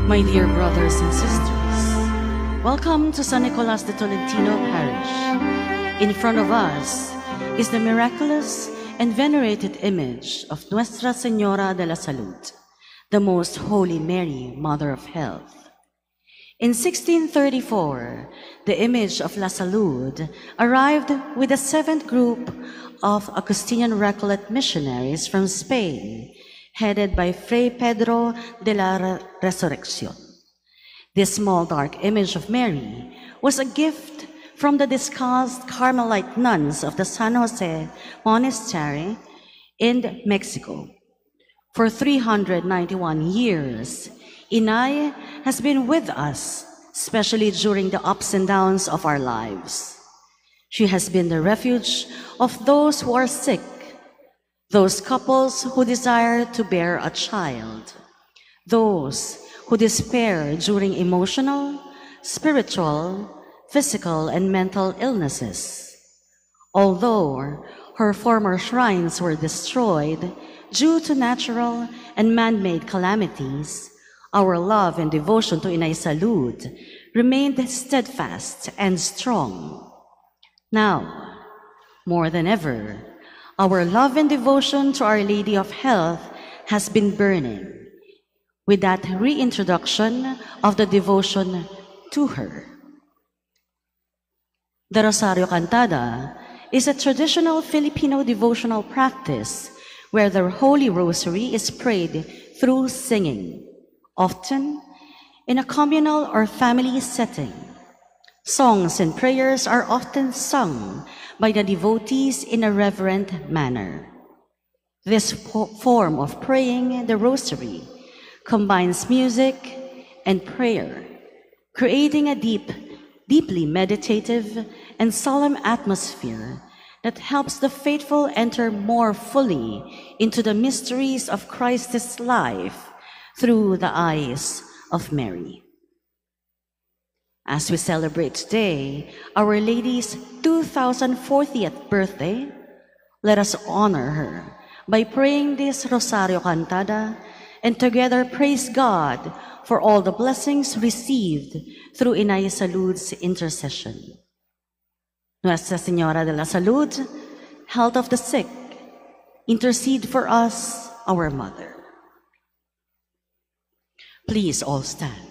My dear brothers and sisters, welcome to San Nicolas de Tolentino Parish. In front of us is the miraculous and venerated image of Nuestra Señora de la Salud, the Most Holy Mary, Mother of Health. In 1634, the image of La Salud arrived with a seventh group of Augustinian Recollet missionaries from Spain, headed by Fray Pedro de la Resurrección. This small dark image of Mary was a gift from the discussed Carmelite nuns of the San Jose Monastery in Mexico. For 391 years, Inay has been with us, especially during the ups and downs of our lives. She has been the refuge of those who are sick, those couples who desire to bear a child, those who despair during emotional, spiritual, physical, and mental illnesses. Although her former shrines were destroyed due to natural and man-made calamities, our love and devotion to Inay Salud remained steadfast and strong. Now, more than ever, our love and devotion to Our Lady of Health has been burning with that reintroduction of the devotion to her. The Rosario Cantada is a traditional Filipino devotional practice where the Holy Rosary is prayed through singing, often in a communal or family setting. Songs and prayers are often sung by the devotees in a reverent manner. This form of praying the Rosary combines music and prayer, creating a deeply meditative and solemn atmosphere that helps the faithful enter more fully into the mysteries of Christ's life through the eyes of Mary. As we celebrate today Our Lady's 2040th birthday, let us honor her by praying this Rosario Cantada and together praise God for all the blessings received through Inay Salud's intercession. Nuestra Señora de la Salud, health of the sick, intercede for us, our Mother. Please all stand.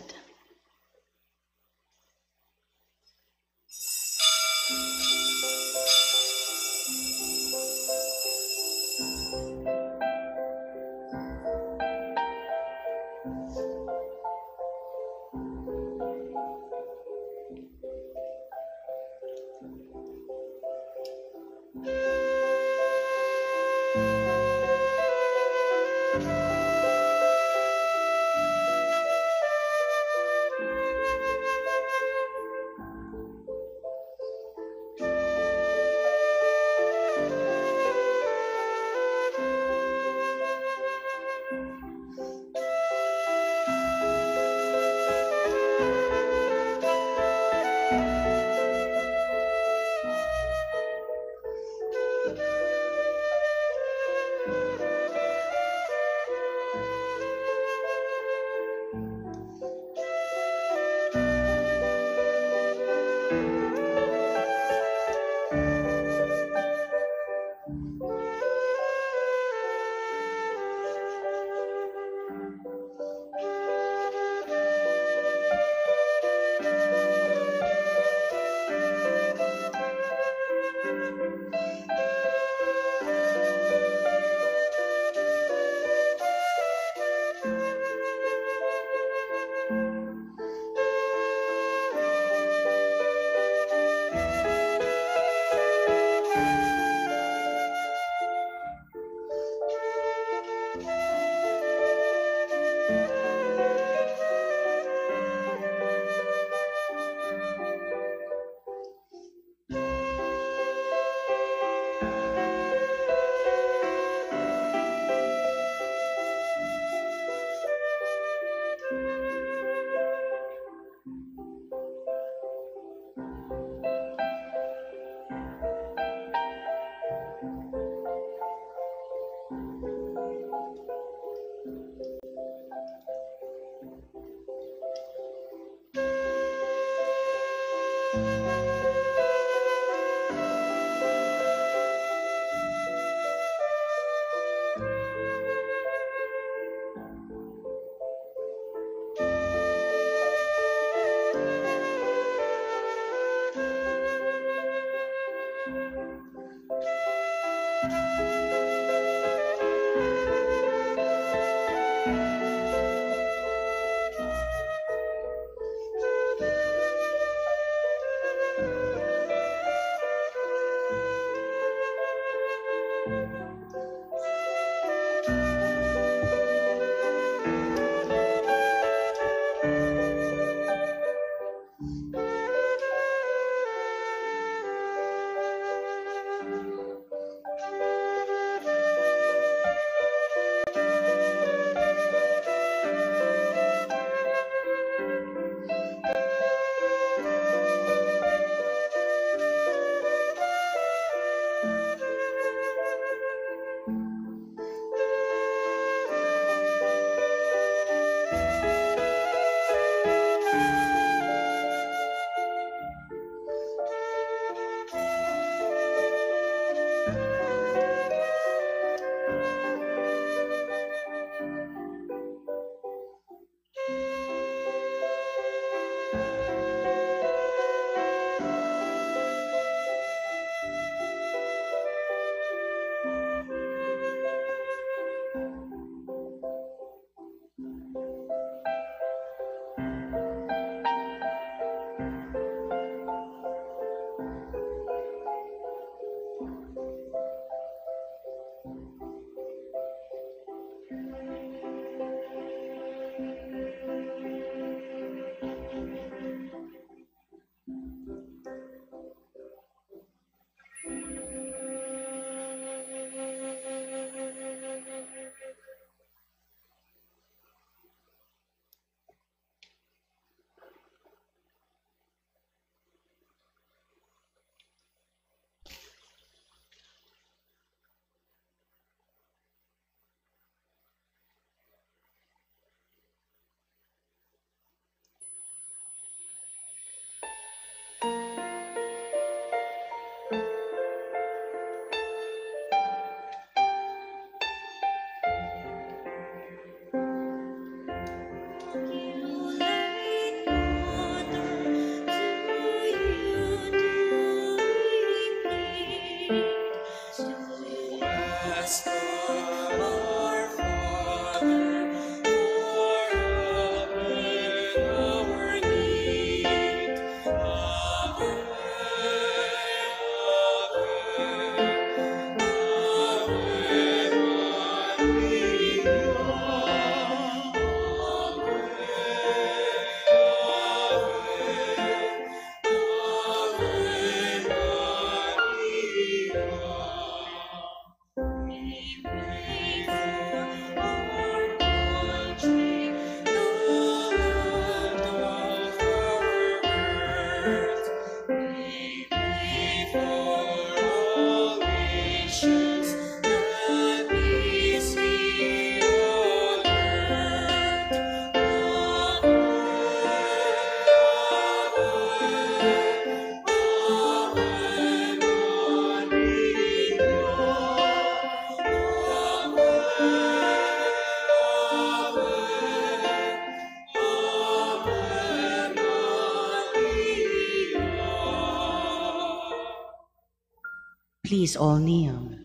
Please all kneel.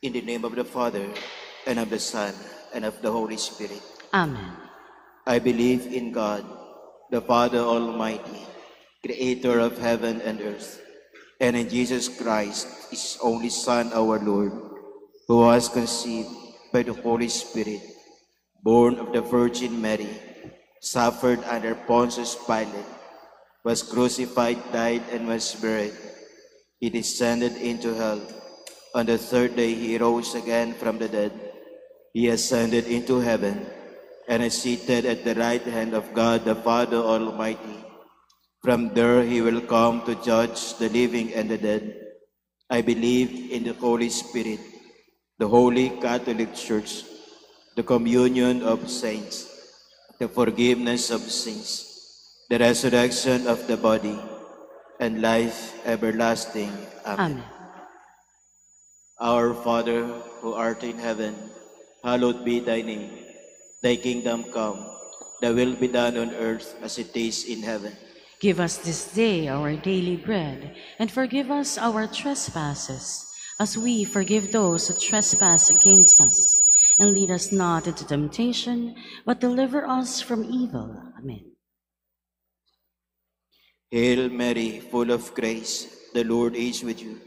In the name of the Father, and of the Son, and of the Holy Spirit. Amen. I believe in God, the Father Almighty, creator of heaven and earth, and in Jesus Christ, his only Son, our Lord, who was conceived by the Holy Spirit, born of the Virgin Mary, suffered under Pontius Pilate, was crucified, died, and was buried. He descended into hell. On the third day he rose again from the dead. He ascended into heaven and is seated at the right hand of God the Father Almighty. From there he will come to judge the living and the dead. I believe in the Holy Spirit, the Holy Catholic Church, the communion of saints, the forgiveness of sins, the resurrection of the body, and life everlasting. Amen. Amen. Our Father, who art in heaven, hallowed be thy name. Thy kingdom come, thy will be done on earth as it is in heaven. Give us this day our daily bread, and forgive us our trespasses, as we forgive those who trespass against us. And lead us not into temptation, but deliver us from evil. Amen. Hail Mary, full of grace, the Lord is with you.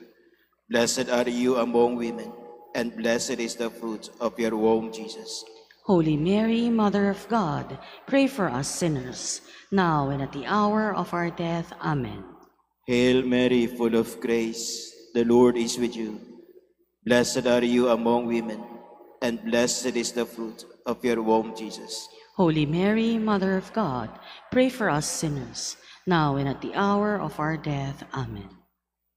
Blessed are you among women, and blessed is the fruit of your womb, Jesus. Holy Mary, Mother of God, pray for us sinners, now and at the hour of our death. Amen. Hail Mary, full of grace, the Lord is with you. Blessed are you among women, and blessed is the fruit of your womb, Jesus. Holy Mary, Mother of God, pray for us sinners, now and at the hour of our death. Amen.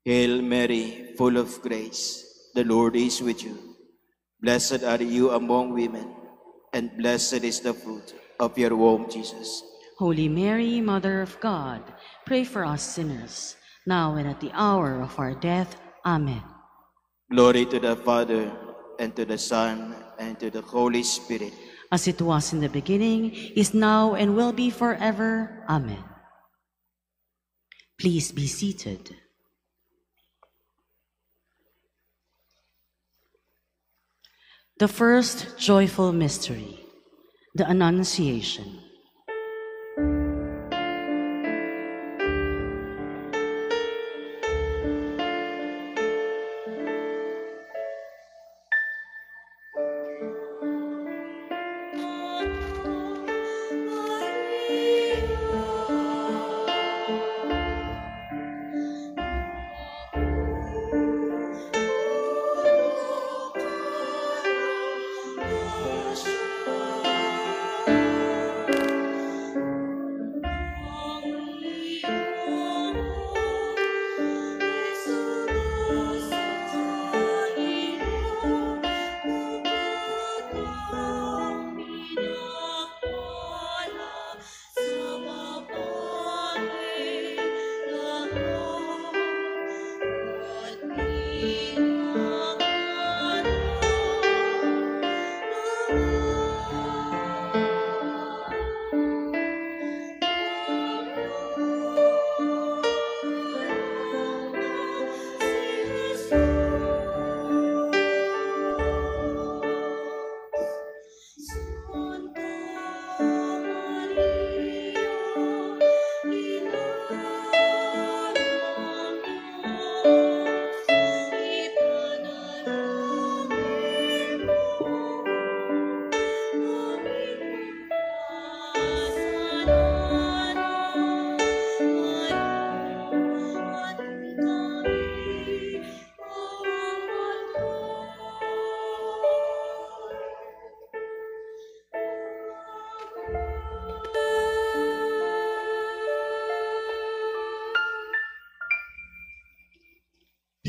Hail Mary, full of grace, the Lord is with you. Blessed are you among women, and blessed is the fruit of your womb, Jesus. Holy Mary, Mother of God, pray for us sinners, now and at the hour of our death. Amen. Glory to the Father, and to the Son, and to the Holy Spirit. As it was in the beginning, is now, and will be forever. Amen. Please be seated. The first joyful mystery, the Annunciation.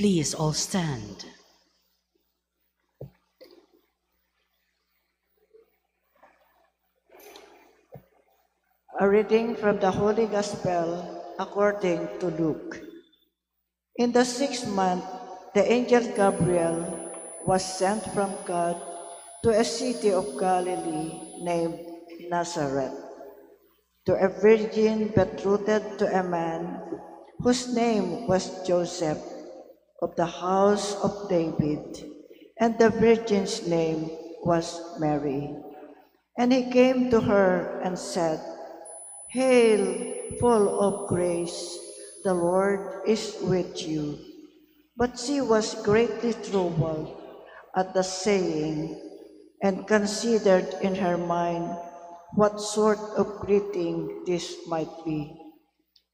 Please all stand. A reading from the Holy Gospel according to Luke. In the 6th month, the angel Gabriel was sent from God to a city of Galilee named Nazareth, to a virgin betrothed to a man whose name was Joseph, of the house of David, and the virgin's name was Mary. And he came to her and said, Hail, full of grace, the Lord is with you. But she was greatly troubled at the saying, and considered in her mind what sort of greeting this might be.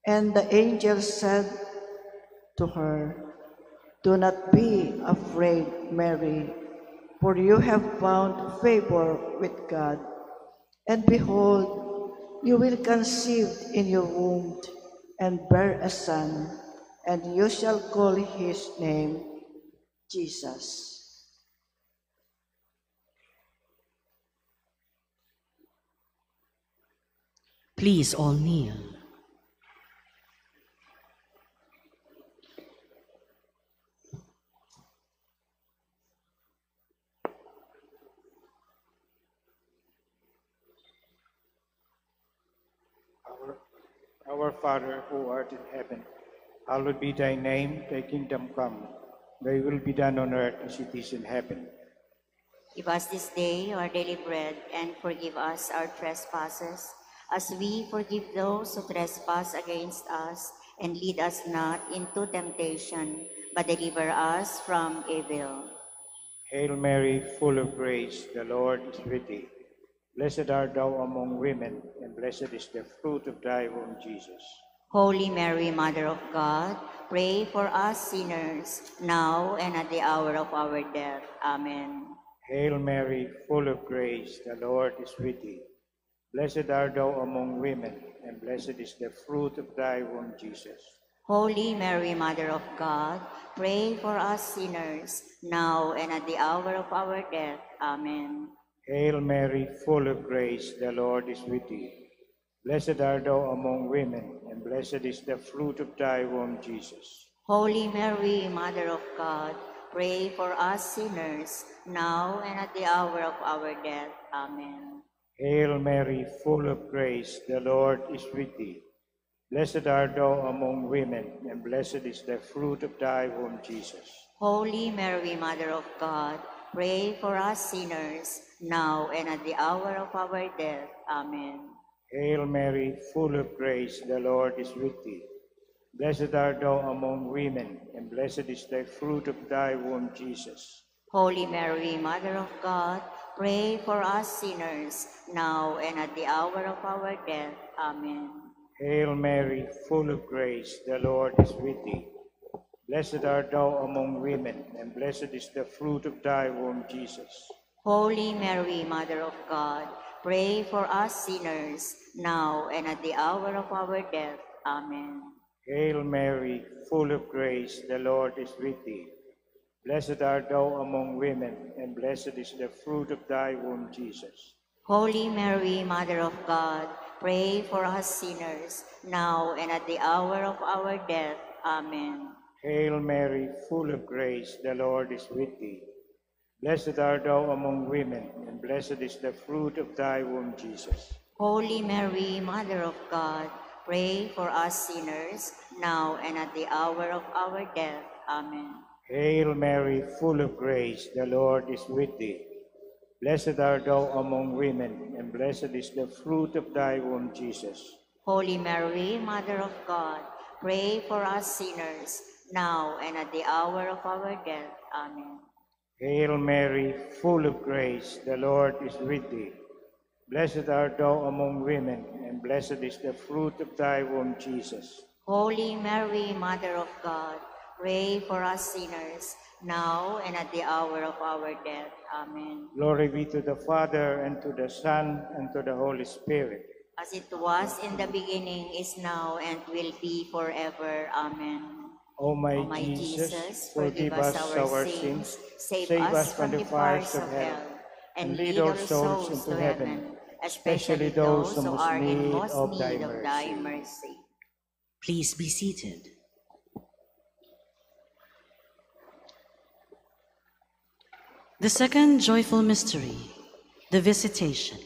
And the angel said to her, Do not be afraid, Mary, for you have found favor with God. And behold, you will conceive in your womb and bear a son, and you shall call his name Jesus. Please all kneel. Our Father, who art in heaven, hallowed be thy name, thy kingdom come. Thy will be done on earth as it is in heaven. Give us this day our daily bread, and forgive us our trespasses, as we forgive those who trespass against us. And lead us not into temptation, but deliver us from evil. Hail Mary, full of grace, the Lord is with thee. Blessed art thou among women, and blessed is the fruit of thy womb, Jesus. Holy Mary, Mother of God, pray for us sinners, now and at the hour of our death. Amen. Hail Mary, full of grace, the Lord is with thee. Blessed art thou among women, and blessed is the fruit of thy womb, Jesus. Holy Mary, Mother of God, pray for us sinners, now and at the hour of our death. Amen. Hail Mary, full of grace, the Lord is with thee. Blessed art thou among women, and blessed is the fruit of thy womb, Jesus. Holy Mary, Mother of God, pray for us sinners, now and at the hour of our death. Amen. Hail Mary, full of grace, the Lord is with thee. Blessed art thou among women, and blessed is the fruit of thy womb, Jesus. Holy Mary, Mother of God, pray for us sinners, now and at the hour of our death. Amen. Hail Mary, full of grace, the Lord is with thee. Blessed art thou among women, and blessed is the fruit of thy womb, Jesus. Holy Mary, Mother of God, pray for us sinners, now and at the hour of our death. Amen. Hail Mary, full of grace, the Lord is with thee. Blessed art thou among women, and blessed is the fruit of thy womb, Jesus. Holy Mary, Mother of God, pray for us sinners, now and at the hour of our death. Amen. Hail Mary, full of grace, the Lord is with thee. Blessed art thou among women, and blessed is the fruit of thy womb, Jesus. Holy Mary, Mother of God, pray for us sinners, now and at the hour of our death. Amen. Hail Mary, full of grace, the Lord is with thee. Blessed art thou among women, and blessed is the fruit of thy womb, Jesus. Holy Mary, Mother of God, pray for us sinners, now and at the hour of our death. Amen. Hail Mary, full of grace, the Lord is with thee. Blessed art thou among women, and blessed is the fruit of thy womb, Jesus. Holy Mary, Mother of God, pray for us sinners, now and at the hour of our death. Amen. Hail Mary, full of grace, the Lord is with thee. Blessed art thou among women, and blessed is the fruit of thy womb, Jesus. Holy Mary, Mother of God, pray for us sinners, now and at the hour of our death. Amen. Glory be to the Father, and to the Son, and to the Holy Spirit. As it was in the beginning, is now, and will be forever. Amen. O my O my Jesus, forgive us our sins, save us from the fires of hell, and lead all souls into heaven, especially those who are in most need of thy mercy. Please be seated. The second joyful mystery, the Visitation.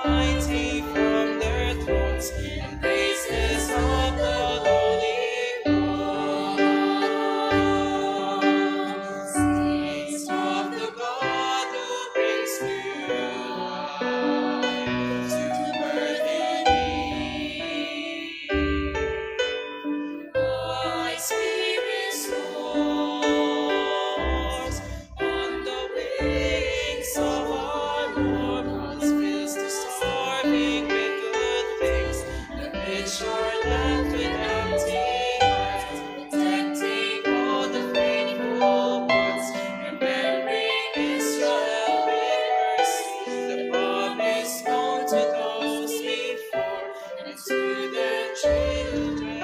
Almighty from their thrones, and praises of the Holy Ghost. Sings of the God who brings new life to birth in me. My spirit soars on the wings of our Lord. God fills the starving with good things. The rich are left with empty hands, protecting all the faithful ones, remembering Israel with mercy. The promise known to those before, and to their children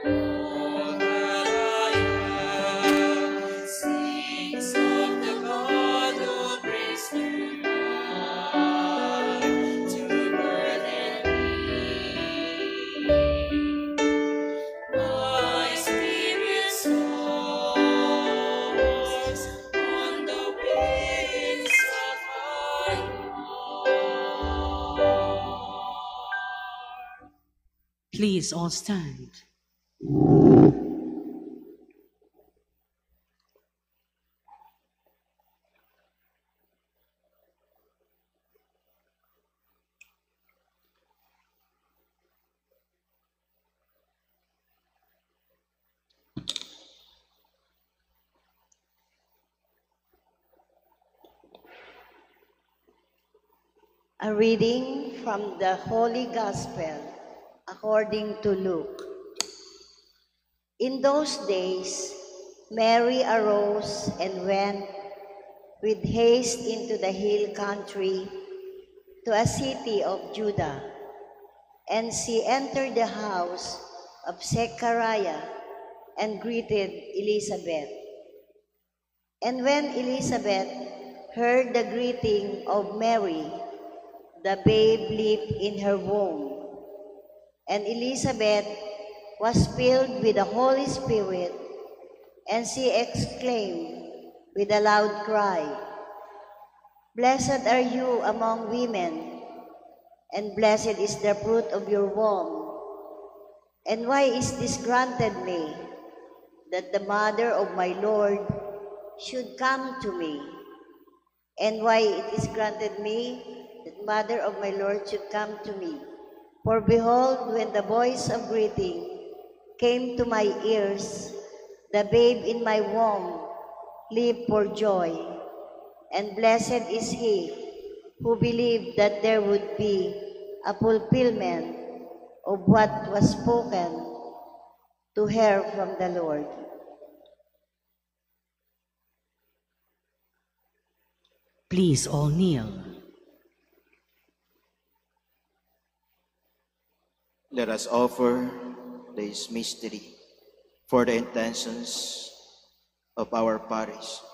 all that I have. Sings of the God who brings new life to birth in me. My spirit soars on the wings of our Lord. Please all stand. A reading from the Holy Gospel according to Luke. In those days, Mary arose and went with haste into the hill country to a city of Judah, and she entered the house of Zechariah and greeted Elizabeth. And when Elizabeth heard the greeting of Mary, the babe leaped in her womb, and Elizabeth was filled with the Holy Spirit, and she exclaimed with a loud cry, "Blessed are you among women, and blessed is the fruit of your womb. And why is this granted me, that the mother of my Lord should come to me? And why it is granted me, that mother of my Lord should come to me? For behold, when the voice of greeting came to my ears, the babe in my womb leaped for joy. And blessed is he who believed that there would be a fulfillment of what was spoken to her from the Lord." Please all kneel. Let us offer this mystery for the intentions of our parish,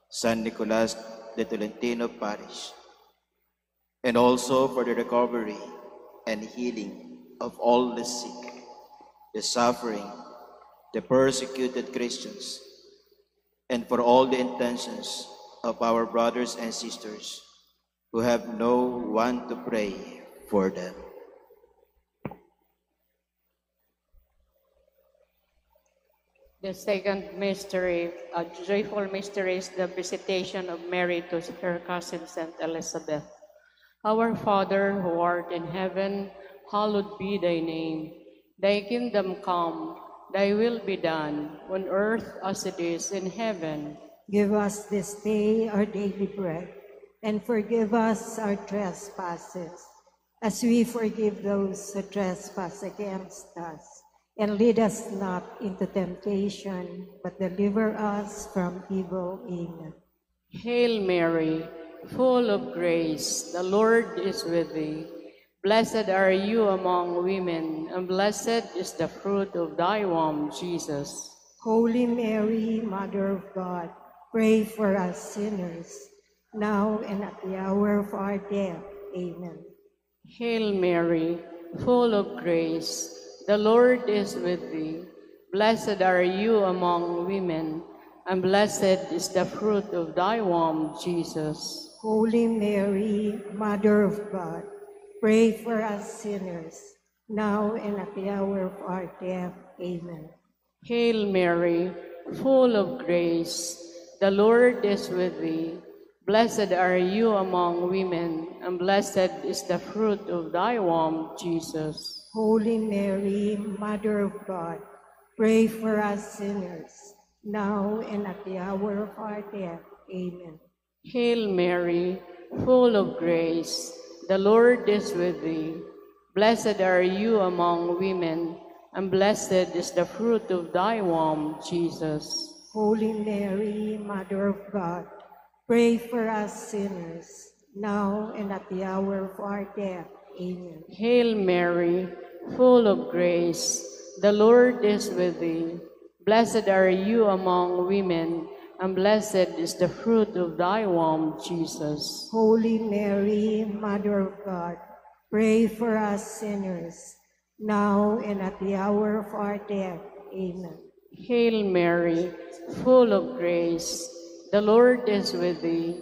San Nicolas de Tolentino Parish, and also for the recovery and healing of all the sick, the suffering, the persecuted Christians, and for all the intentions of our brothers and sisters who have no one to pray for them. The second mystery, a joyful mystery, is the visitation of Mary to her cousin Saint Elizabeth. Our Father, who art in heaven, hallowed be thy name. Thy kingdom come, thy will be done, on earth as it is in heaven. Give us this day our daily bread, and forgive us our trespasses, as we forgive those who trespass against us. And lead us not into temptation, but deliver us from evil. Amen. Hail Mary, full of grace, the Lord is with thee. Blessed are you among women, and blessed is the fruit of thy womb, Jesus. Holy Mary, Mother of God, pray for us sinners, now and at the hour of our death. Amen. Hail Mary, full of grace, the Lord is with thee. Blessed are you among women, and blessed is the fruit of thy womb, Jesus. Holy Mary, Mother of God, pray for us sinners, now and at the hour of our death. Amen. Hail Mary, full of grace, the Lord is with thee. Blessed are you among women, and blessed is the fruit of thy womb, Jesus. Holy Mary, Mother of God, pray for us sinners, now and at the hour of our death. Amen. Hail Mary, full of grace, the Lord is with thee. Blessed are you among women, and blessed is the fruit of thy womb, Jesus. Holy Mary, Mother of God, pray for us sinners, now and at the hour of our death. Amen. Hail Mary, full of grace, the Lord is with thee. Blessed are you among women, and blessed is the fruit of thy womb, Jesus. Holy Mary, Mother of God, pray for us sinners, now and at the hour of our death. Amen. Hail Mary, full of grace, the Lord is with thee.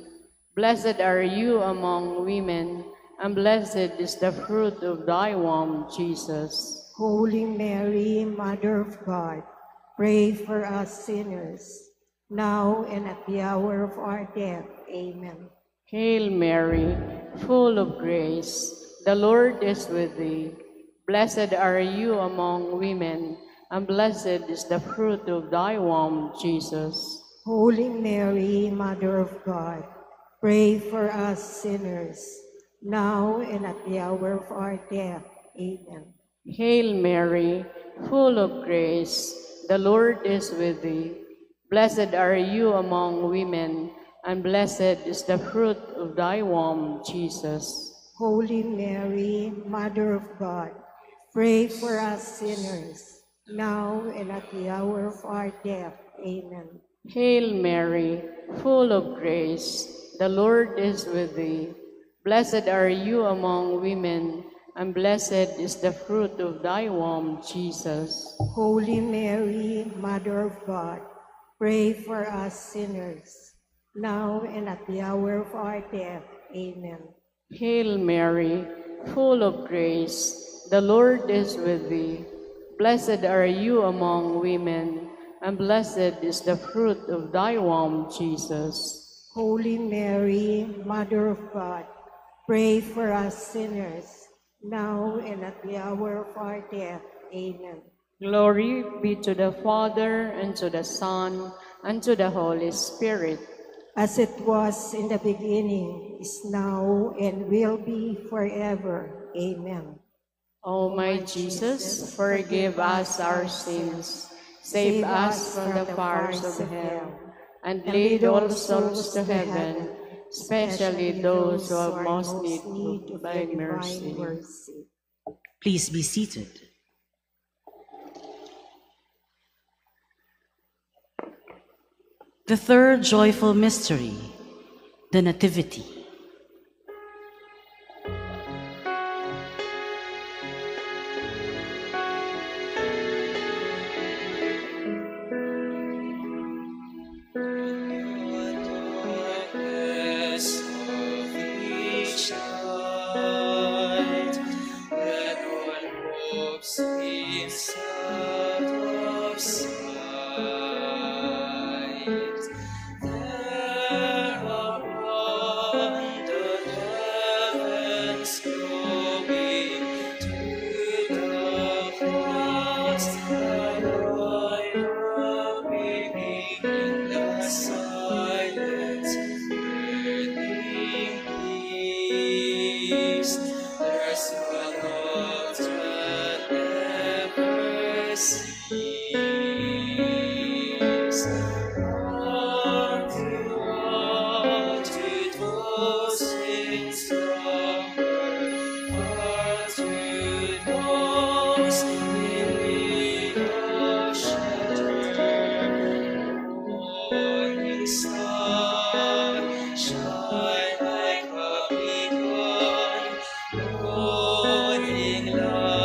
Blessed are you among women, and blessed is the fruit of thy womb, Jesus. Holy Mary, Mother of God, pray for us sinners, now and at the hour of our death. Amen. Hail Mary, full of grace, the Lord is with thee. Blessed are you among women, and blessed is the fruit of thy womb, Jesus. Holy Mary, Mother of God, pray for us sinners, now and at the hour of our death. Amen. Hail Mary, full of grace, the Lord is with thee. Blessed are you among women, and blessed is the fruit of thy womb, Jesus. Holy Mary, Mother of God, pray for us sinners, now and at the hour of our death. Amen. Hail Mary, full of grace, the Lord is with thee. Blessed are you among women, and blessed is the fruit of thy womb, Jesus. Holy Mary, Mother of God, pray for us sinners, now and at the hour of our death. Amen. Hail Mary, full of grace, the Lord is with thee. Blessed are you among women, and blessed is the fruit of thy womb, Jesus. Holy Mary, Mother of God, pray for us sinners, now and at the hour of our death. Amen. Glory be to the Father, and to the Son, and to the Holy Spirit. As it was in the beginning, is now, and will be forever. Amen. O my Jesus, forgive us our sins, save us from the fires of hell, and lead all souls to heaven, especially those who have most need of thy mercy. Please be seated. The third joyful mystery, the Nativity. Shine like a beacon, morning light.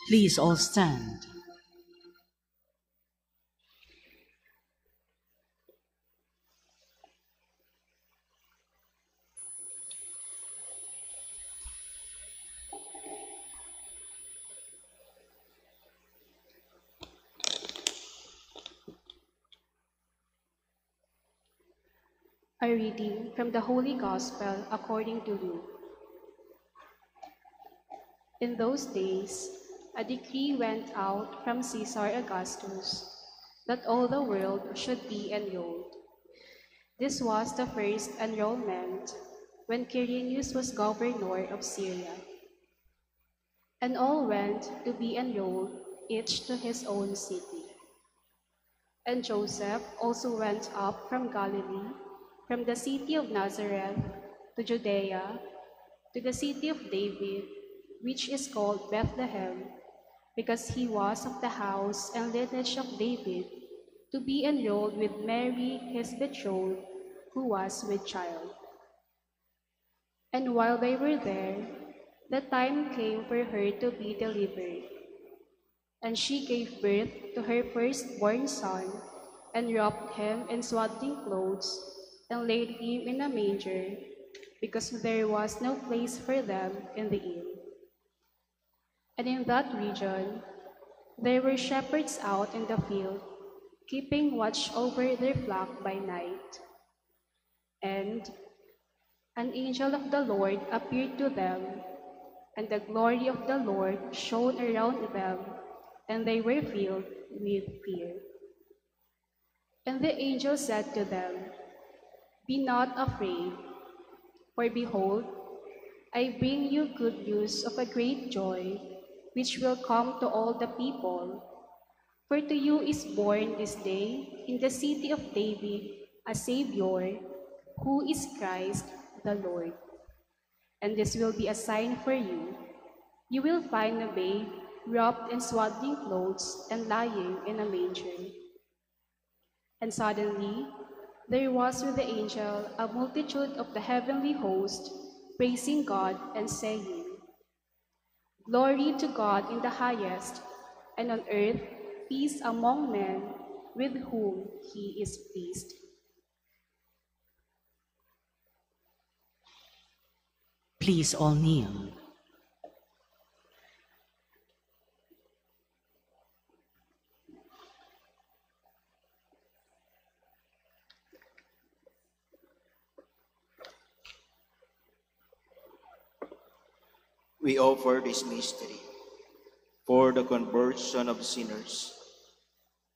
Please all stand. A reading from the Holy Gospel according to Luke. In those days, a decree went out from Caesar Augustus that all the world should be enrolled. This was the first enrollment when Quirinius was governor of Syria. And all went to be enrolled, each to his own city. And Joseph also went up from Galilee, from the city of Nazareth to Judea, to the city of David, which is called Bethlehem, because he was of the house and lineage of David, to be enrolled with Mary, his betrothed, who was with child. And while they were there, the time came for her to be delivered. And she gave birth to her firstborn son, and wrapped him in swaddling clothes, and laid him in a manger, because there was no place for them in the inn. And in that region, there were shepherds out in the field, keeping watch over their flock by night. And an angel of the Lord appeared to them, and the glory of the Lord shone around them, and they were filled with fear. And the angel said to them, "Be not afraid, for behold, I bring you good news of a great joy, which will come to all the people. For to you is born this day in the city of David a Savior, who is Christ the Lord. And this will be a sign for you. You will find a babe wrapped in swaddling clothes and lying in a manger." And suddenly there was with the angel a multitude of the heavenly host, praising God and saying, "Glory to God in the highest, and on earth peace among men with whom he is pleased. Please all kneel. We offer this mystery for the conversion of sinners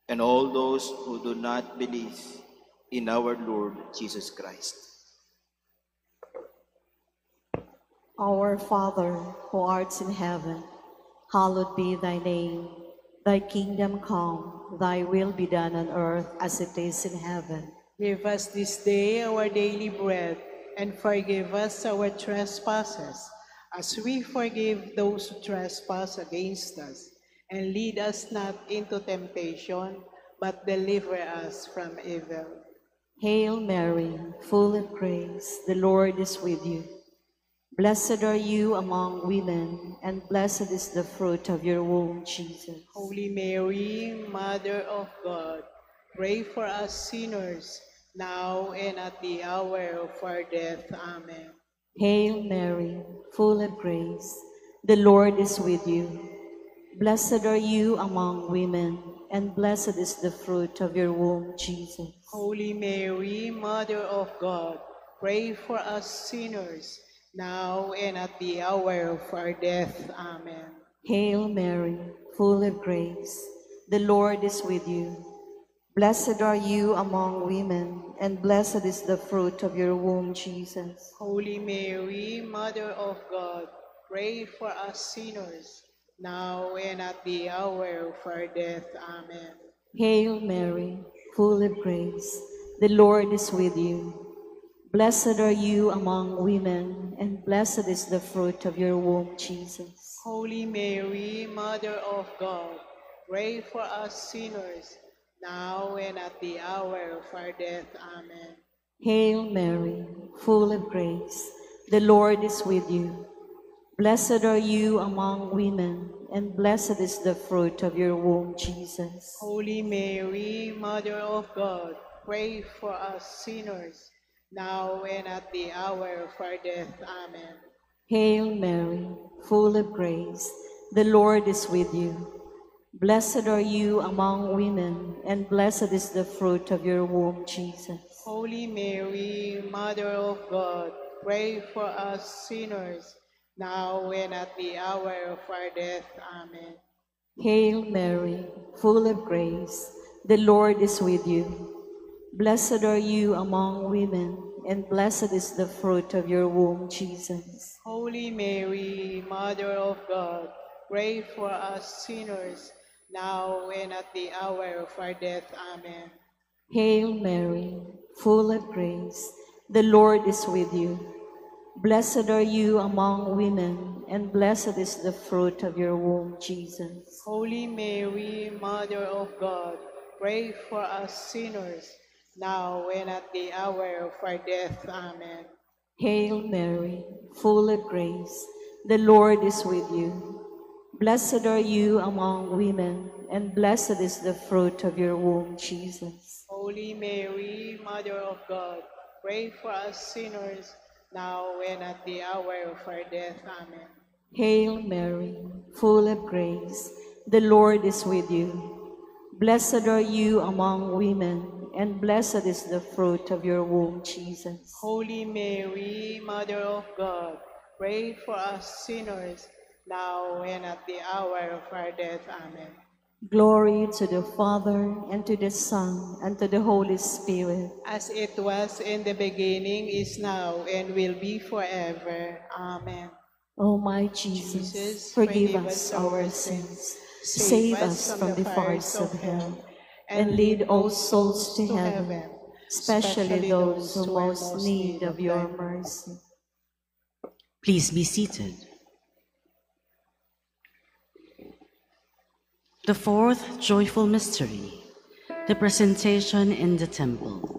and all those who do not believe in our Lord Jesus Christ. Our Father, who art in heaven, hallowed be thy name. Thy kingdom come, thy will be done on earth as it is in heaven. Give us this day our daily bread, and forgive us our trespasses, as we forgive those who trespass against us. And lead us not into temptation, but deliver us from evil. Hail Mary, full of grace, the Lord is with you. Blessed are you among women, and blessed is the fruit of your womb, Jesus. Holy Mary, Mother of God, pray for us sinners, now and at the hour of our death. Amen. Hail Mary, full of grace, the Lord is with you. Blessed are you among women, and blessed is the fruit of your womb, Jesus. Holy Mary, Mother of God, pray for us sinners, now and at the hour of our death. Amen. Hail Mary, full of grace, the Lord is with you. Blessed are you among women, and blessed is the fruit of your womb, Jesus. Holy Mary, Mother of God, pray for us sinners, now and at the hour of our death. Amen. Hail Mary, full of grace, the Lord is with you. Blessed are you among women, and blessed is the fruit of your womb, Jesus. Holy Mary, Mother of God, pray for us sinners, now and at the hour of our death. Amen. Hail Mary, full of grace, the Lord is with you. Blessed are you among women, and blessed is the fruit of your womb, Jesus. Holy Mary, Mother of God, pray for us sinners, now and at the hour of our death. Amen. Hail Mary, full of grace, the Lord is with you. Blessed are you among women, and blessed is the fruit of your womb, Jesus. Holy Mary, Mother of God, pray for us sinners, now and at the hour of our death. Amen. Hail Mary, full of grace, the Lord is with you. Blessed are you among women, and blessed is the fruit of your womb, Jesus. Holy Mary, Mother of God, pray for us sinners, now and at the hour of our death. Amen. Hail Mary, full of grace, the Lord is with you. Blessed are you among women, and blessed is the fruit of your womb, Jesus. Holy Mary, Mother of God, pray for us sinners, now and at the hour of our death. Amen. Hail Mary, full of grace, the Lord is with you. Blessed are you among women, and blessed is the fruit of your womb, Jesus. Holy Mary, Mother of God, pray for us sinners, now and at the hour of our death. Amen. Hail Mary, full of grace, the Lord is with you. Blessed are you among women, and blessed is the fruit of your womb, Jesus. Holy Mary, Mother of God, pray for us sinners, now and at the hour of our death. Amen. Glory to the Father, and to the Son, and to the Holy Spirit. As it was in the beginning, is now, and will be forever. Amen. O my Jesus, forgive us our sins, save us from the fires of hell, and lead all souls to heaven, especially those who most need of your mercy. Please be seated. The fourth joyful mystery, the presentation in the temple.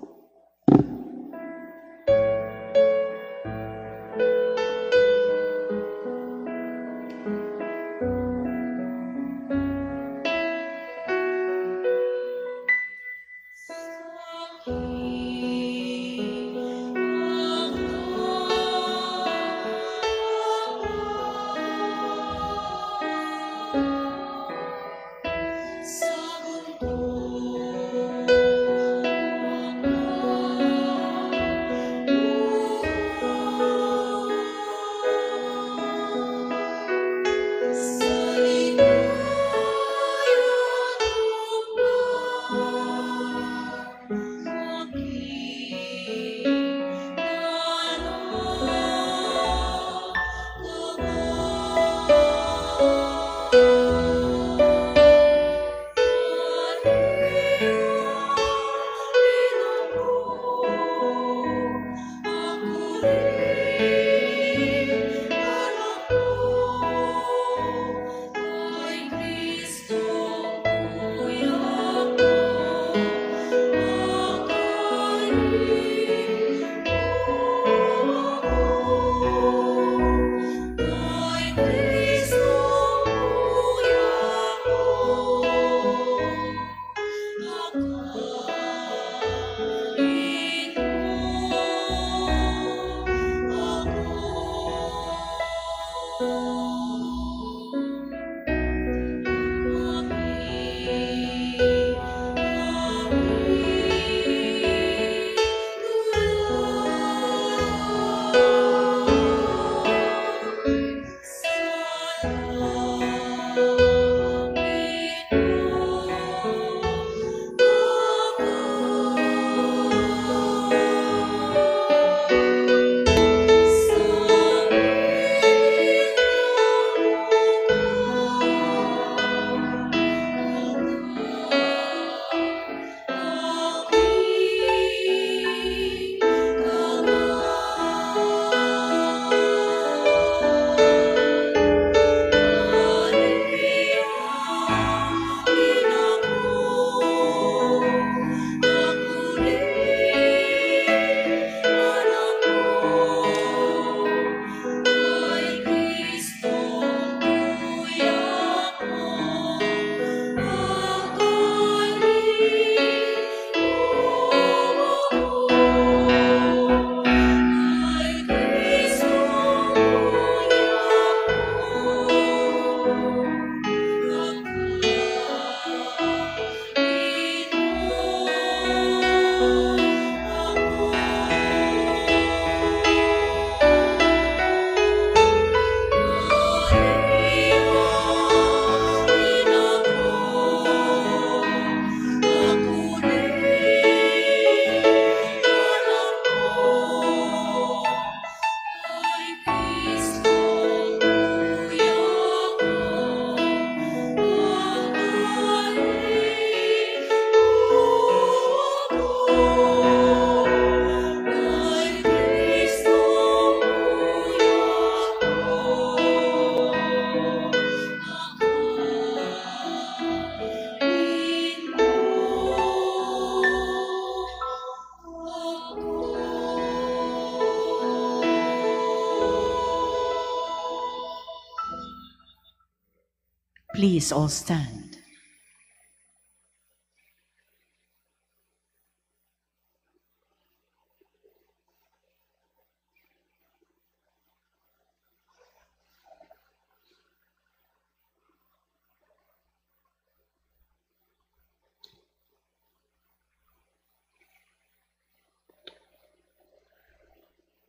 Please all stand.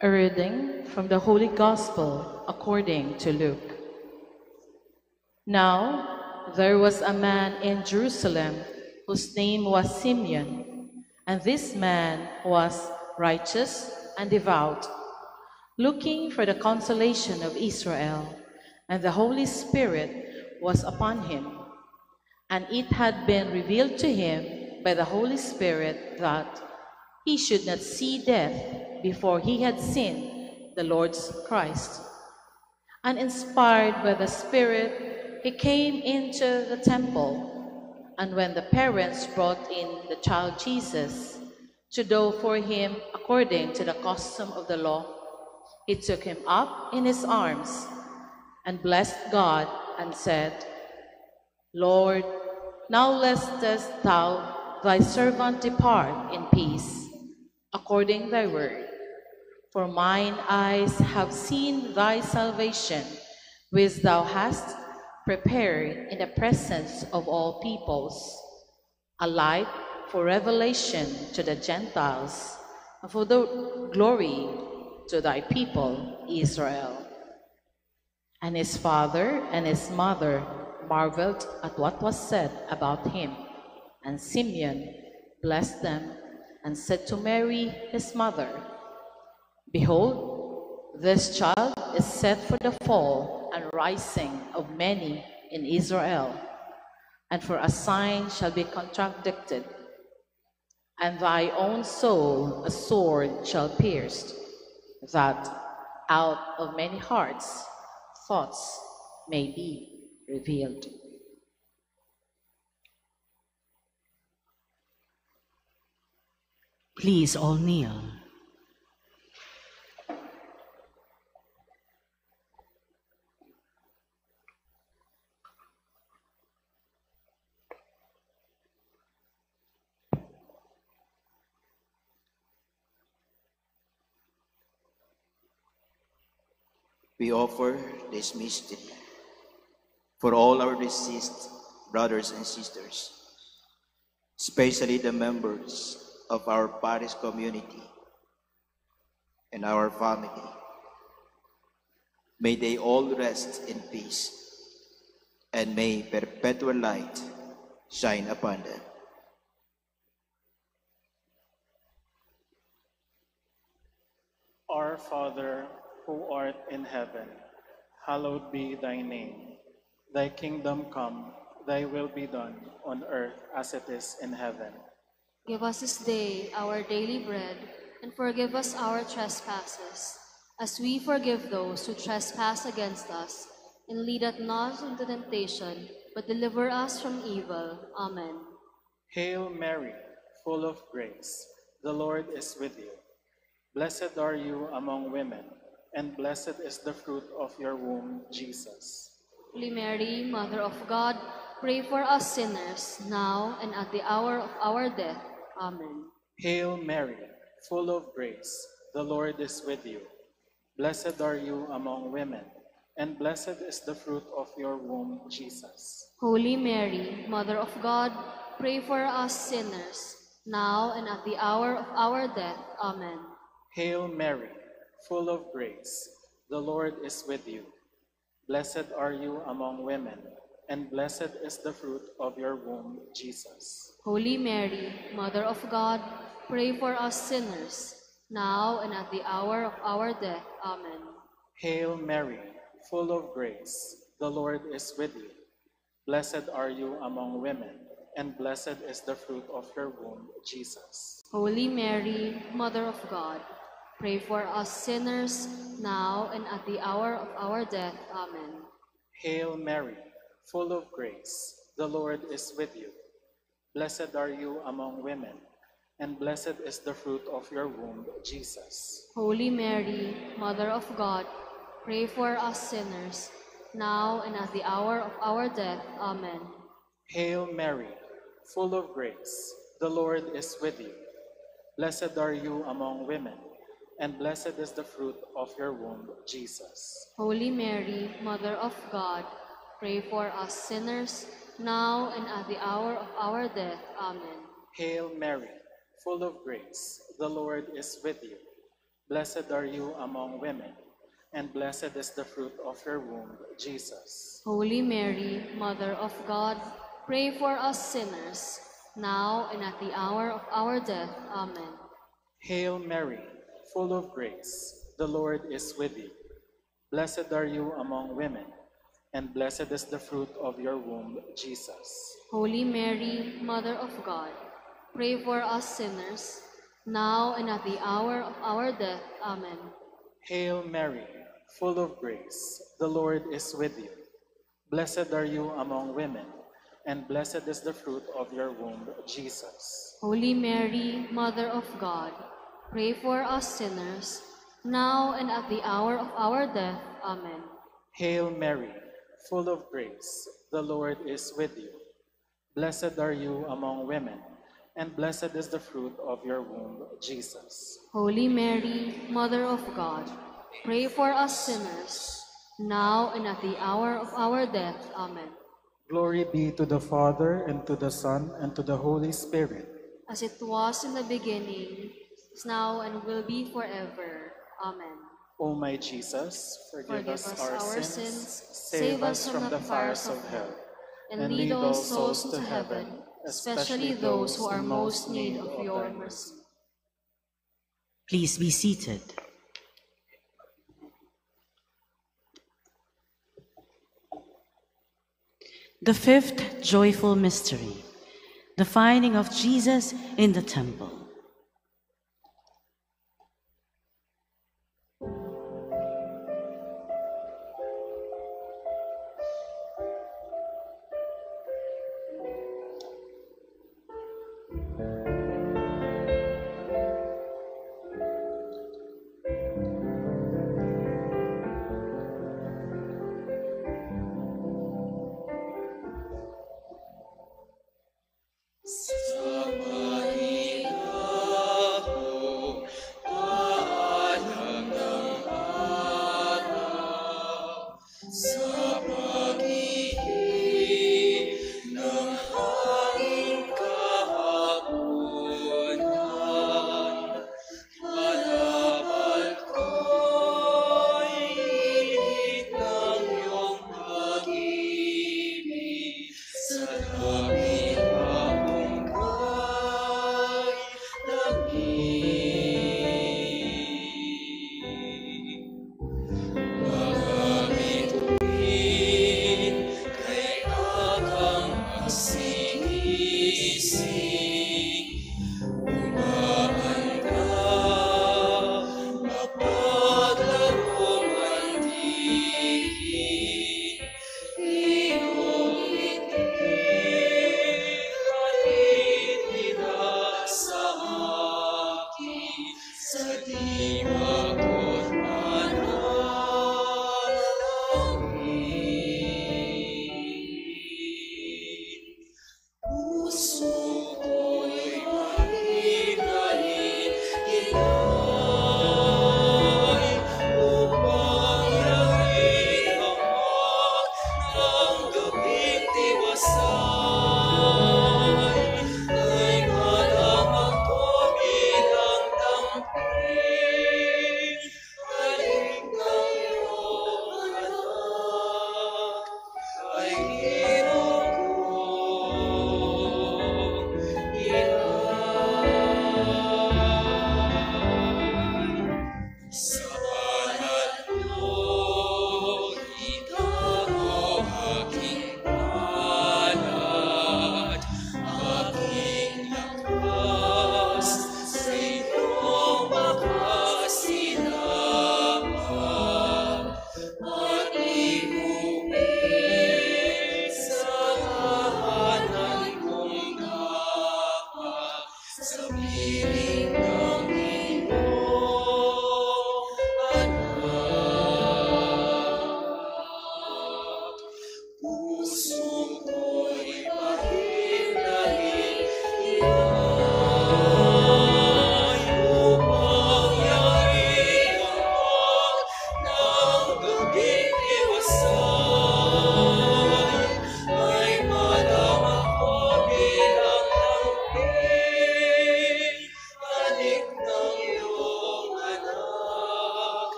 A reading from the Holy Gospel according to Luke. Now there was a man in Jerusalem whose name was Simeon, and this man was righteous and devout, looking for the consolation of Israel, and the Holy Spirit was upon him. And it had been revealed to him by the Holy Spirit that he should not see death before he had seen the Lord's Christ. And inspired by the Spirit, he came into the temple. And when the parents brought in the child Jesus to do for him according to the custom of the law, he took him up in his arms and blessed God and said, Lord, now lettest thou thy servant depart in peace, according thy word. For mine eyes have seen thy salvation, which thou hast prepared in the presence of all peoples, a light for revelation to the Gentiles, and for the glory to thy people Israel. And his father and his mother marveled at what was said about him. And Simeon blessed them and said to Mary, his mother, Behold, this child is set for the fall and rising of many in Israel, and for a sign shall be contradicted, and thy own soul a sword shall pierce, that out of many hearts thoughts may be revealed. Please all kneel. We offer this mystery for all our deceased brothers and sisters, especially the members of our parish community and our family. May they all rest in peace, and may perpetual light shine upon them. Our Father, who art in heaven, hallowed be thy name. Thy kingdom come, thy will be done on earth as it is in heaven. Give us this day our daily bread, and forgive us our trespasses, as we forgive those who trespass against us. And lead us not into temptation, but deliver us from evil. Amen. Hail Mary, full of grace, the Lord is with you. Blessed are you among women, and blessed is the fruit of your womb, Jesus. Holy Mary, Mother of God, pray for us sinners, now and at the hour of our death. Amen. Hail Mary, full of grace, the Lord is with you. Blessed are you among women, and blessed is the fruit of your womb, Jesus. Holy Mary, Mother of God, pray for us sinners, now and at the hour of our death. Amen. Hail Mary, full of grace, the Lord is with you. Blessed are you among women, and blessed is the fruit of your womb, Jesus. Holy Mary, Mother of God, pray for us sinners, now and at the hour of our death. Amen. Hail Mary, full of grace, the Lord is with you. Blessed are you among women, and blessed is the fruit of your womb, Jesus. Holy Mary, Mother of God, pray for us sinners, now and at the hour of our death. Amen. Hail Mary, full of grace, the Lord is with you. Blessed are you among women, and blessed is the fruit of your womb, Jesus. Holy Mary, Mother of God, pray for us sinners, now and at the hour of our death. Amen. Hail Mary, full of grace, the Lord is with you. Blessed are you among women, and blessed is the fruit of your womb, Jesus. Holy Mary, Mother of God, pray for us sinners, now and at the hour of our death. Amen. Hail Mary, full of grace, the Lord is with you. Blessed are you among women, and blessed is the fruit of your womb, Jesus. Holy Mary, Mother of God, pray for us sinners, now and at the hour of our death. Amen. Hail Mary, full of grace, the Lord is with you. Blessed are you among women, and blessed is the fruit of your womb, Jesus. Holy Mary, Mother of God, pray for us sinners, now and at the hour of our death. Amen. Hail Mary, full of grace, the Lord is with you. Blessed are you among women, and blessed is the fruit of your womb, Jesus. Holy Mary, Mother of God, pray for us sinners, now and at the hour of our death. Amen. Hail Mary, full of grace, the Lord is with you. Blessed are you among women, and blessed is the fruit of your womb, Jesus. Holy Mary, Mother of God, pray for us sinners, now and at the hour of our death. Amen. Glory be to the Father, and to the Son, and to the Holy Spirit. As it was in the beginning, is now, and will be forever. Amen. O my Jesus, forgive us our sins, save us from the fires of hell, and lead all souls to heaven, especially those who are most in need of your mercy. Please be seated. The fifth joyful mystery, the finding of Jesus in the temple.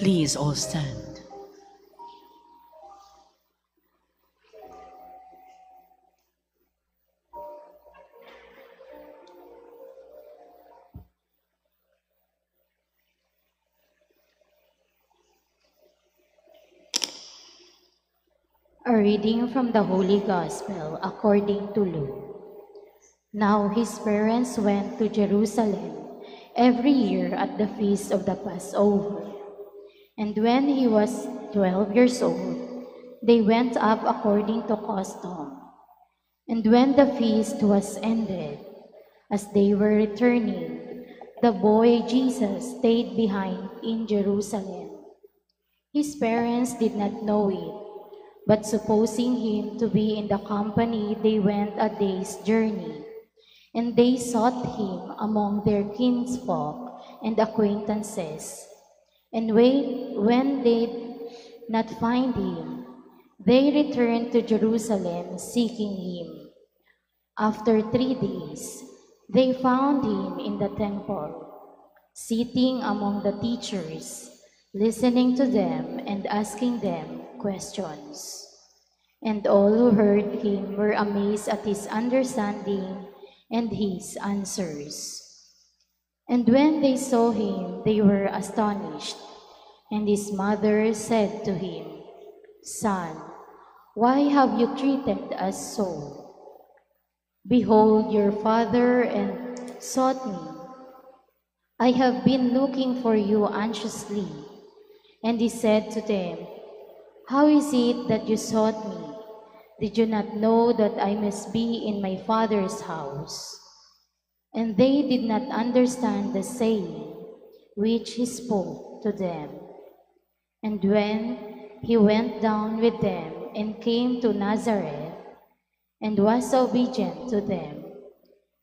Please all stand. A reading from the Holy Gospel according to Luke. Now his parents went to Jerusalem every year at the feast of the Passover. And when he was 12 years old, they went up according to custom. And when the feast was ended, as they were returning, the boy Jesus stayed behind in Jerusalem. His parents did not know it, but supposing him to be in the company, they went a day's journey. And they sought him among their kinsfolk and acquaintances. And when they did not find him, they returned to Jerusalem seeking him. After 3 days, they found him in the temple, sitting among the teachers, listening to them and asking them questions. And all who heard him were amazed at his understanding and his answers. And when they saw him, they were astonished. And his mother said to him, "Son, why have you treated us so? Behold, your father and sought me. I have been looking for you anxiously." And he said to them, "How is it that you sought me? Did you not know that I must be in my Father's house?" And they did not understand the saying which he spoke to them. And when he went down with them and came to Nazareth, and was obedient to them,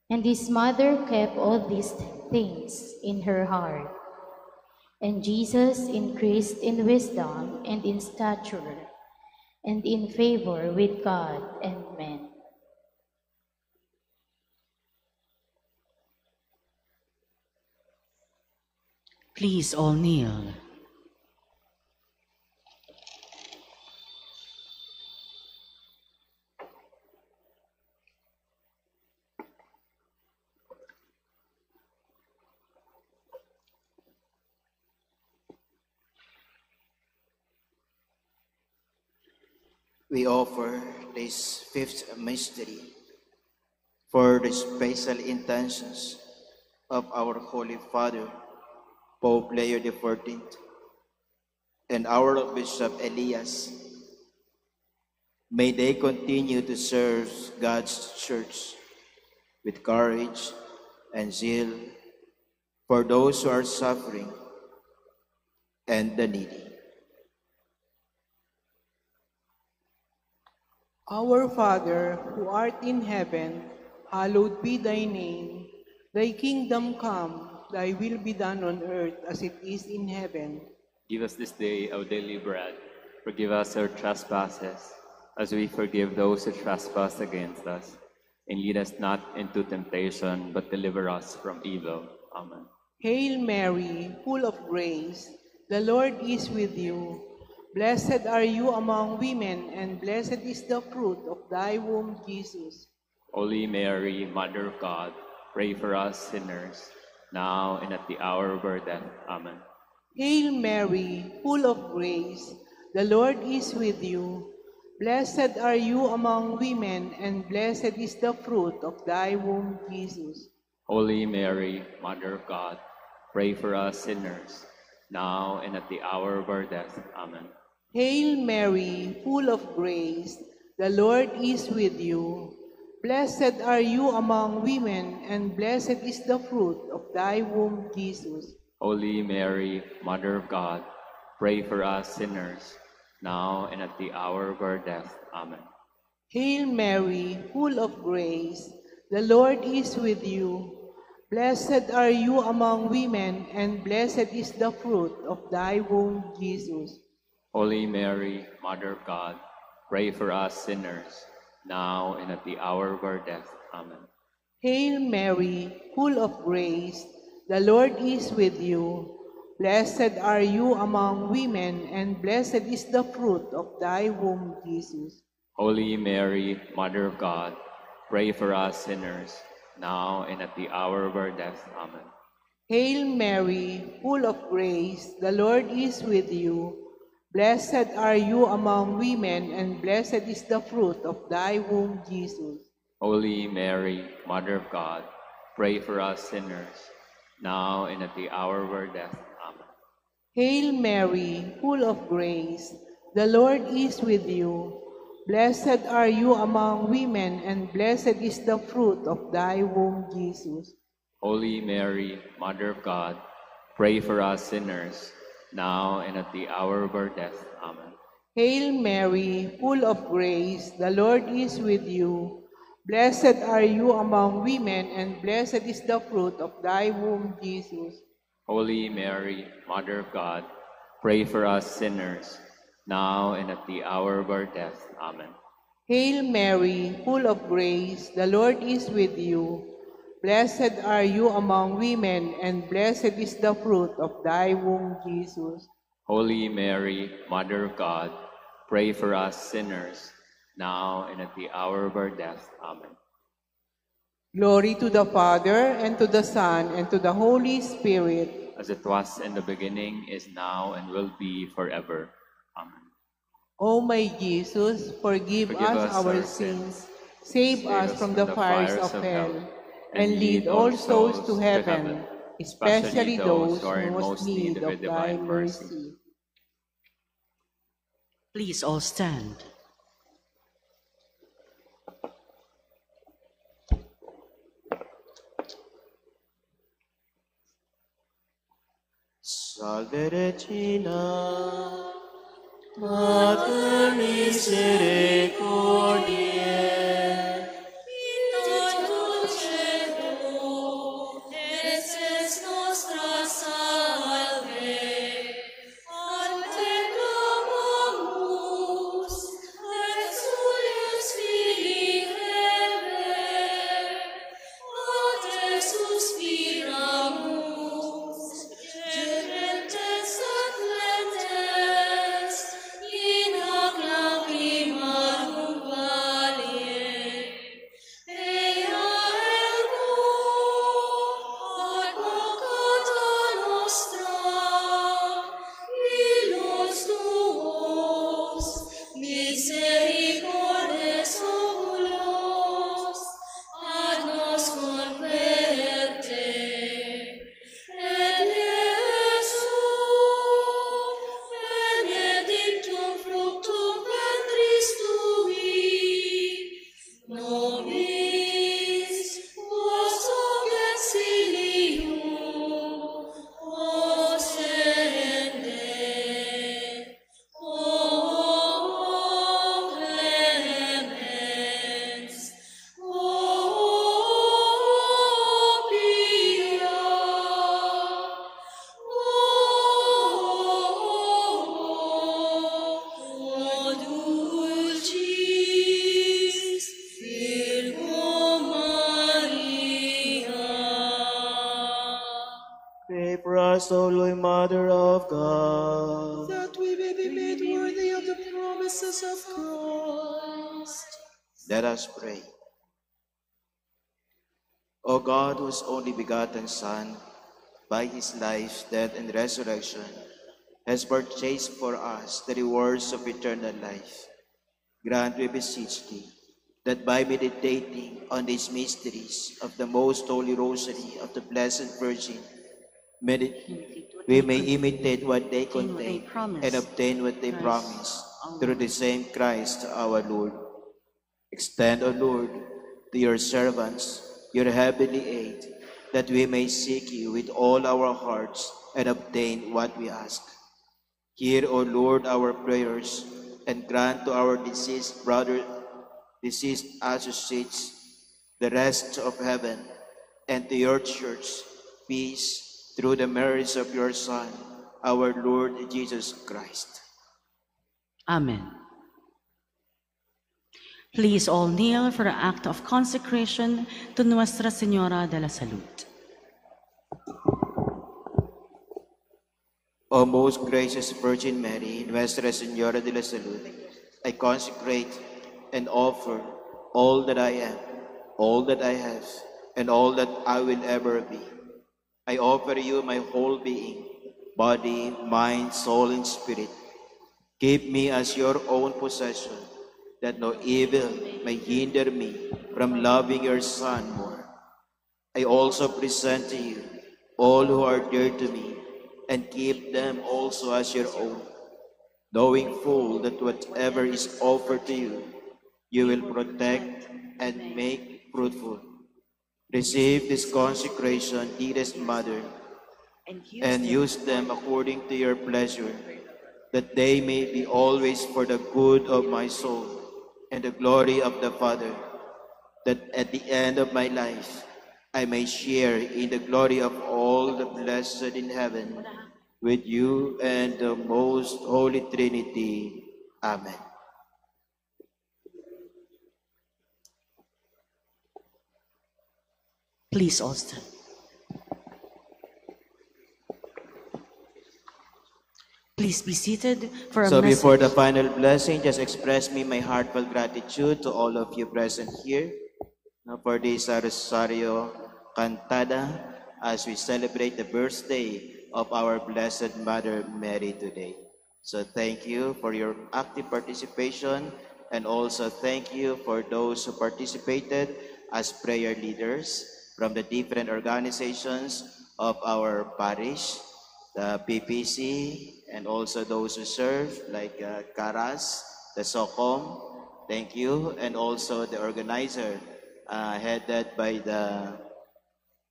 and his mother kept all these things in her heart. And Jesus increased in wisdom and in stature, and in favor with God and men. Please all kneel. We offer this fifth mystery for the special intentions of our Holy Father, Pope Leo XIV, and our Bishop Elias. May they continue to serve God's church with courage and zeal for those who are suffering and the needy. Our Father, who art in heaven, hallowed be thy name. Thy kingdom come, thy will be done on earth as it is in heaven. Give us this day our daily bread. Forgive us our trespasses, as we forgive those who trespass against us. And lead us not into temptation, but deliver us from evil. Amen. Hail Mary, full of grace, the Lord is with you. Blessed are you among women, and blessed is the fruit of thy womb, Jesus. Holy Mary, Mother of God, pray for us sinners, now and at the hour of our death. Amen. Hail Mary, full of grace, the Lord is with you. Blessed are you among women, and blessed is the fruit of thy womb, Jesus. Holy Mary, Mother of God, pray for us sinners, now and at the hour of our death. Amen. Hail Mary, full of grace, the Lord is with you. Blessed are you among women, and blessed is the fruit of thy womb, Jesus. Holy Mary, Mother of God, pray for us sinners, now and at the hour of our death. Amen. Hail Mary, full of grace, the Lord is with you. Blessed are you among women, and blessed is the fruit of thy womb, Jesus. Holy Mary, Mother of God, pray for us sinners, now and at the hour of our death. Amen. Hail Mary, full of grace, the Lord is with you. Blessed are you among women, and blessed is the fruit of thy womb, Jesus. Holy Mary, Mother of God, pray for us sinners, now and at the hour of our death. Amen. Hail Mary, full of grace, the Lord is with you. Blessed are you among women, and blessed is the fruit of thy womb, Jesus. Holy Mary, Mother of God, pray for us sinners, now and at the hour of our death. Amen. Hail Mary, full of grace, the Lord is with you. Blessed are you among women, and blessed is the fruit of thy womb, Jesus. Holy Mary, Mother of God, pray for us sinners, now and at the hour of our death. Amen. Hail Mary, full of grace, the Lord is with you. Blessed are you among women, and blessed is the fruit of thy womb, Jesus. Holy Mary, Mother of God, pray for us sinners, now and at the hour of our death. Amen. Hail Mary, full of grace, the Lord is with you. Blessed are you among women, and blessed is the fruit of thy womb, Jesus. Holy Mary, Mother of God, pray for us sinners, now and at the hour of our death. Amen. Glory to the Father, and to the Son, and to the Holy Spirit. As it was in the beginning, is now, and will be forever. Amen. O my Jesus, forgive us our sins, save us from the fires of hell, and lead all souls to heaven, especially those who are in most need of thy mercy. Please all stand. Salve Regina, Mater Misericordiae, Holy Mother of God, that we may be made worthy of the promises of Christ. let us pray. O God, whose only begotten Son, by his life, death, and resurrection, has purchased for us the rewards of eternal life, grant, we beseech thee, that by meditating on these mysteries of the most holy rosary of the Blessed Virgin, we may imitate what they contain and obtain what they promise, through the same Christ our Lord. Extend, O Lord, to your servants your heavenly aid, that we may seek you with all our hearts and obtain what we ask. Hear, O Lord, our prayers, and grant to our deceased associates the rest of heaven, and to your church peace through the merits of your Son, our Lord Jesus Christ. Amen. Please all kneel for the act of consecration to Nuestra Señora de la Salud. O most gracious Virgin Mary, Nuestra Señora de la Salud, I consecrate and offer all that I am, all that I have, and all that I will ever be. I offer you my whole being, body, mind, soul, and spirit. Keep me as your own possession, that no evil may hinder me from loving your Son more. I also present to you all who are dear to me, and keep them also as your own, knowing full that whatever is offered to you, you will protect and make fruitful. Receive this consecration, dearest Mother, and use them according to your pleasure, that they may be always for the good of my soul and the glory of the Father, that at the end of my life I may share in the glory of all the blessed in heaven with you and the most Holy Trinity. Amen. Please all stand. Please be seated for a So message. before the final blessing, just express me my heartfelt gratitude to all of you present here for this Rosario Cantada as we celebrate the birthday of our Blessed Mother Mary today. So thank you for your active participation, and also thank you for those who participated as prayer leaders from the different organizations of our parish, the PPC, and also those who serve like Caras, the SOCOM. Thank you, and also the organizer headed by the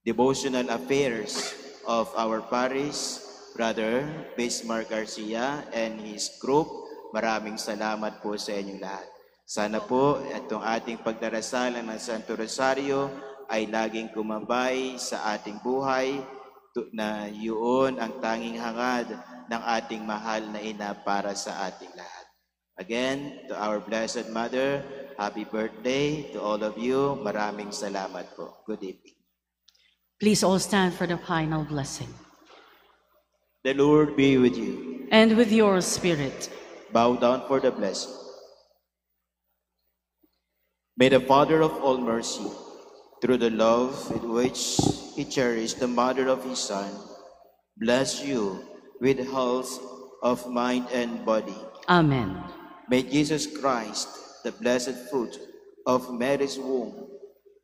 devotional affairs of our parish, Brother Bismarck Garcia and his group. Maraming salamat po sa inyong lahat. Sana po itong ating pagdarasal ng Santo Rosario ay laging kumabay sa ating buhay, na yun ang tanging hangad ng ating mahal na ina para sa ating lahat. Again, to our Blessed Mother, happy birthday to all of you. Maraming salamat po. Good evening. Please all stand for the final blessing. The Lord be with you. And with your spirit. Bow down for the blessing. May the Father of all mercy, through the love with which he cherished the mother of his Son, bless you with health of mind and body. Amen. May Jesus Christ, the blessed fruit of Mary's womb,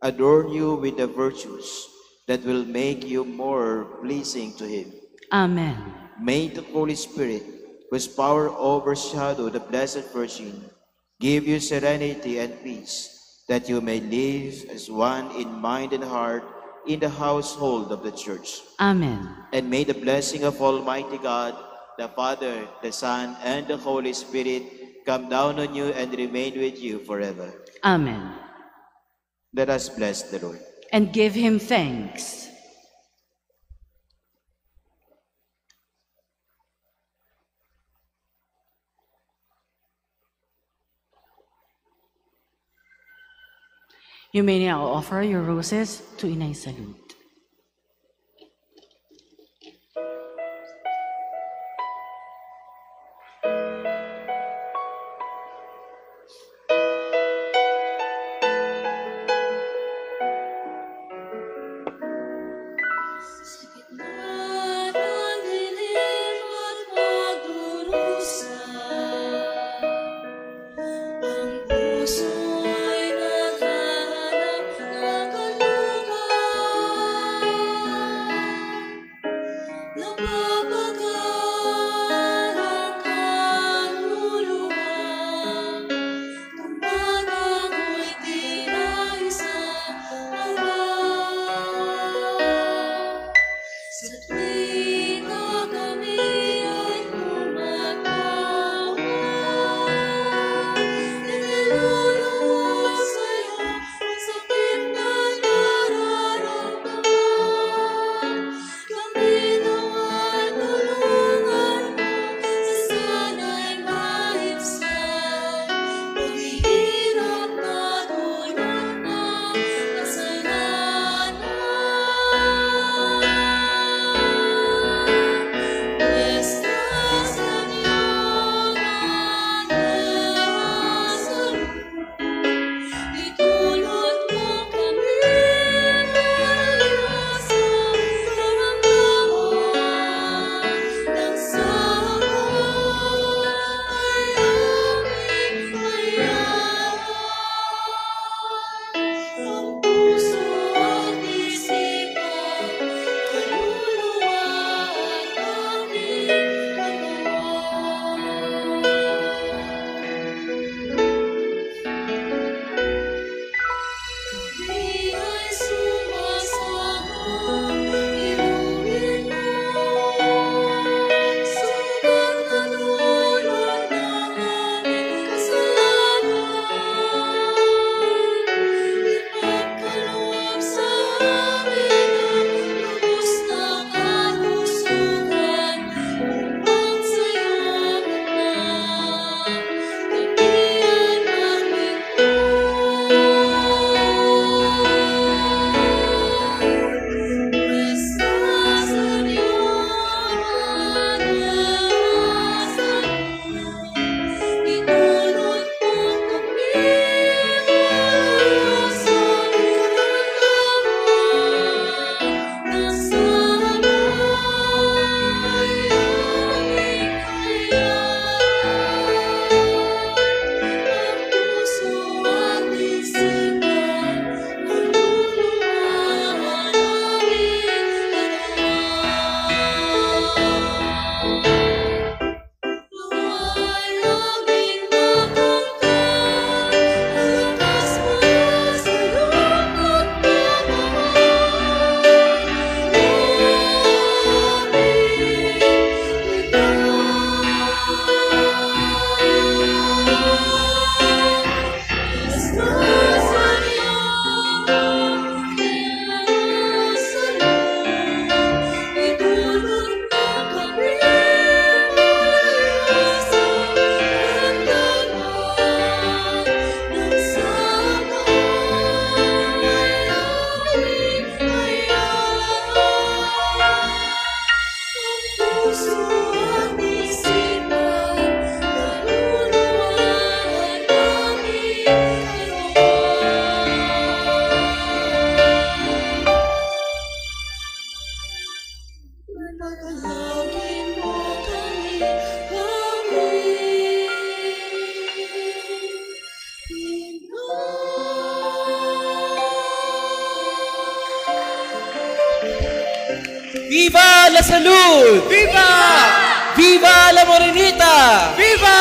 adorn you with the virtues that will make you more pleasing to him. Amen. May the Holy Spirit, whose power overshadow the Blessed Virgin, give you serenity and peace, that you may live as one in mind and heart in the household of the Church. Amen. And may the blessing of Almighty God, the Father, the Son, and the Holy Spirit come down on you and remain with you forever. Amen. Let us bless the Lord. And give him thanks. You may now offer your roses to Inay Salud. Kami nawa'y tulungan. la Salud! Viva! Viva la Morenita! Viva!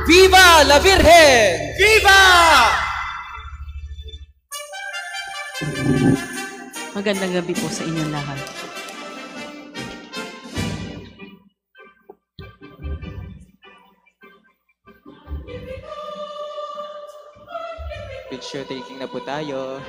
Viva la Virgen! Viva! Magandang gabi po sa inyong lahat. Picture taking na po tayo.